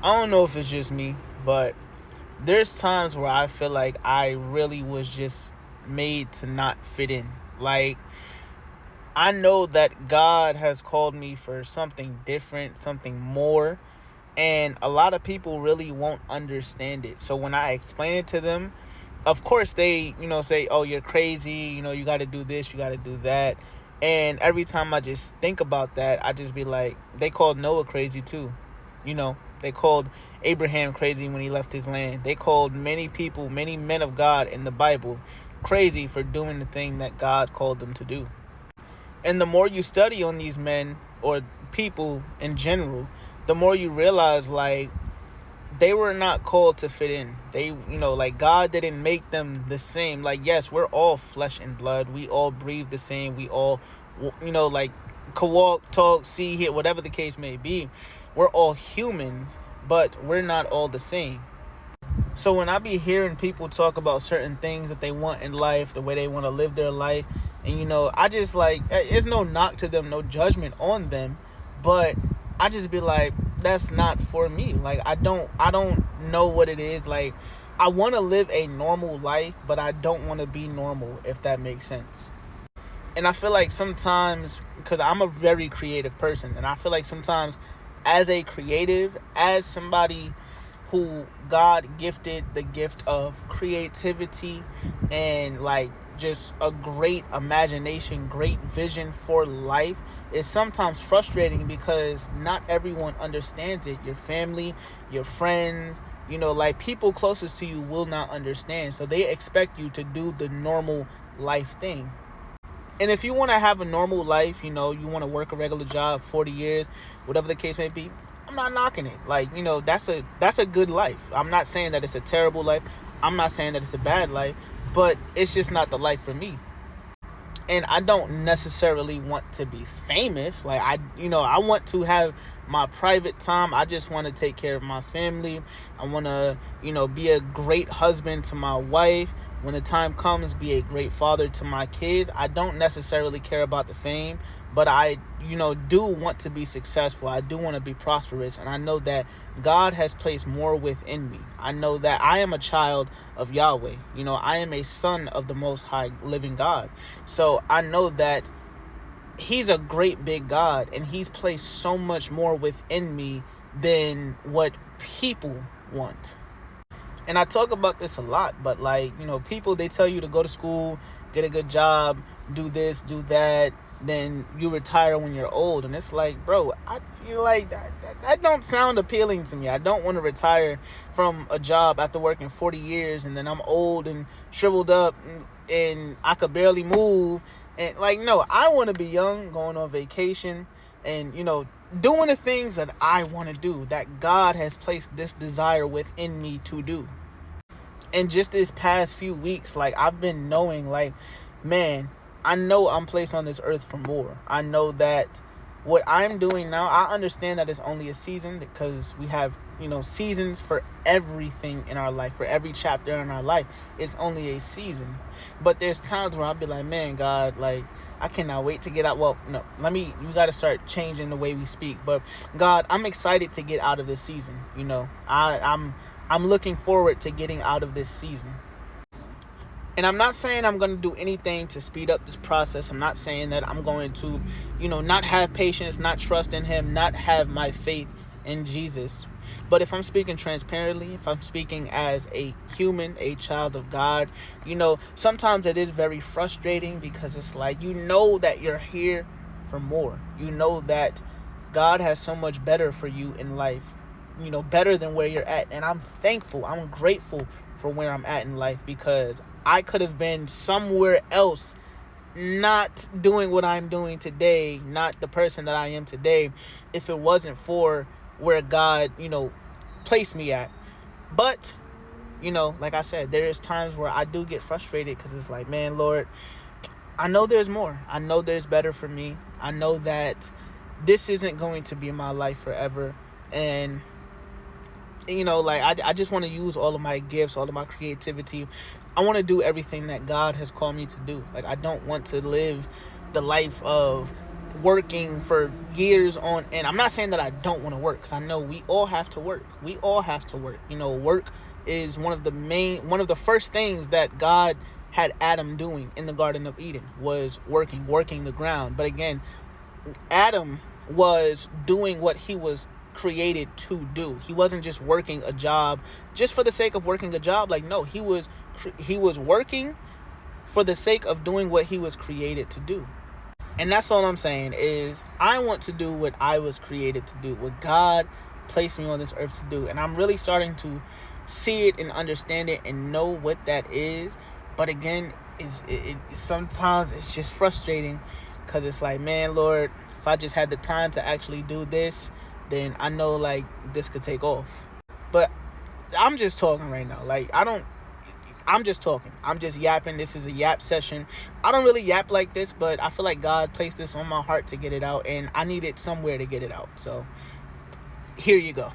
I don't know if it's just me, but there's times where I feel like I really was just made to not fit in. Like, I know that God has called me for something different, something more, and a lot of people really won't understand it. So when I explain it to them, of course they, say, "Oh, you're crazy, you got to do this, you got to do that." And every time I just think about that, I just be like, they called Noah crazy too. They called Abraham crazy when he left his land. They called many people, many men of God in the Bible crazy for doing the thing that God called them to do. And the more you study on these men or people in general, the more you realize, like, they were not called to fit in. They, like, God didn't make them the same. Like, yes, we're all flesh and blood. We all breathe the same. We all, like, can walk, talk, see, hear, whatever the case may be. We're all humans, but we're not all the same. So when I be hearing people talk about certain things that they want in life, the way they want to live their life, and I just, like, it's no knock to them, no judgment on them, but I just be like, that's not for me. Like, I don't know what it is. Like, I want to live a normal life, but I don't want to be normal, if that makes sense. And I feel like sometimes, because I'm a very creative person, and I feel like sometimes as a creative, as somebody who God gifted the gift of creativity and, like, just a great imagination, great vision for life, is sometimes frustrating because not everyone understands it. Your family, your friends, like, people closest to you will not understand. So they expect you to do the normal life thing. And if you want to have a normal life, you want to work a regular job, 40 years, whatever the case may be, I'm not knocking it. Like, that's a good life. I'm not saying that it's a terrible life. I'm not saying that it's a bad life, but it's just not the life for me. And I don't necessarily want to be famous. Like, I want to have my private time. I just want to take care of my family. I want to, be a great husband to my wife. When the time comes, be a great father to my kids. I don't necessarily care about the fame, but I, do want to be successful. I do want to be prosperous. And I know that God has placed more within me. I know that I am a child of Yahweh. I am a son of the Most High living God. So I know that He's a great big God, and He's placed so much more within me than what people want. And I talk about this a lot, but, like, people, they tell you to go to school, get a good job, do this, do that, then you retire when you're old. And it's like, bro, that don't sound appealing to me. I don't want to retire from a job after working 40 years and then I'm old and shriveled up and I could barely move. And, like, no, I want to be young, going on vacation, and, doing the things that I want to do, that God has placed this desire within me to do. And just this past few weeks, like, I've been knowing, like, man, I know I'm placed on this earth for more. I know that what I'm doing now, I understand that it's only a season, because we have, seasons for everything in our life, for every chapter in our life. It's only a season. But there's times where I'll be like, man, God, like, I cannot wait to get out. Well, no, you got to start changing the way we speak. But God, I'm excited to get out of this season. I'm looking forward to getting out of this season. And I'm not saying I'm going to do anything to speed up this process. I'm not saying that I'm going to, not have patience, not trust in Him, not have my faith in Jesus. But if I'm speaking transparently, if I'm speaking as a human, a child of God, sometimes it is very frustrating, because it's like, that you're here for more. That God has so much better for you in life, better than where you're at. And I'm thankful, I'm grateful for where I'm at in life, because I could have been somewhere else, not doing what I'm doing today, not the person that I am today, if it wasn't for where God, placed me at. But, like I said, there is times where I do get frustrated, because it's like, man, Lord, I know there's more. I know there's better for me. I know that this isn't going to be my life forever. And, like, I just want to use all of my gifts, all of my creativity. I want to do everything that God has called me to do. Like, I don't want to live the life of working for years on end. I'm not saying that I don't want to work, because I know we all have to work. We all have to work. Work is one of the first things that God had Adam doing in the Garden of Eden, was working the ground. But again, Adam was doing what he was created to do. He wasn't just working a job just for the sake of working a job. Like, no, he was working for the sake of doing what he was created to do. And that's all I'm saying, is I want to do what I was created to do, what God placed me on this earth to do. And I'm really starting to see it and understand it and know what that is. But again, sometimes it's just frustrating, because it's like, man, Lord, if I just had the time to actually do this, then I know like this could take off. But I'm just talking right now. Like, I'm just talking. I'm just yapping. This is a yap session. I don't really yap like this, but I feel like God placed this on my heart to get it out, and I needed somewhere to get it out. So here you go.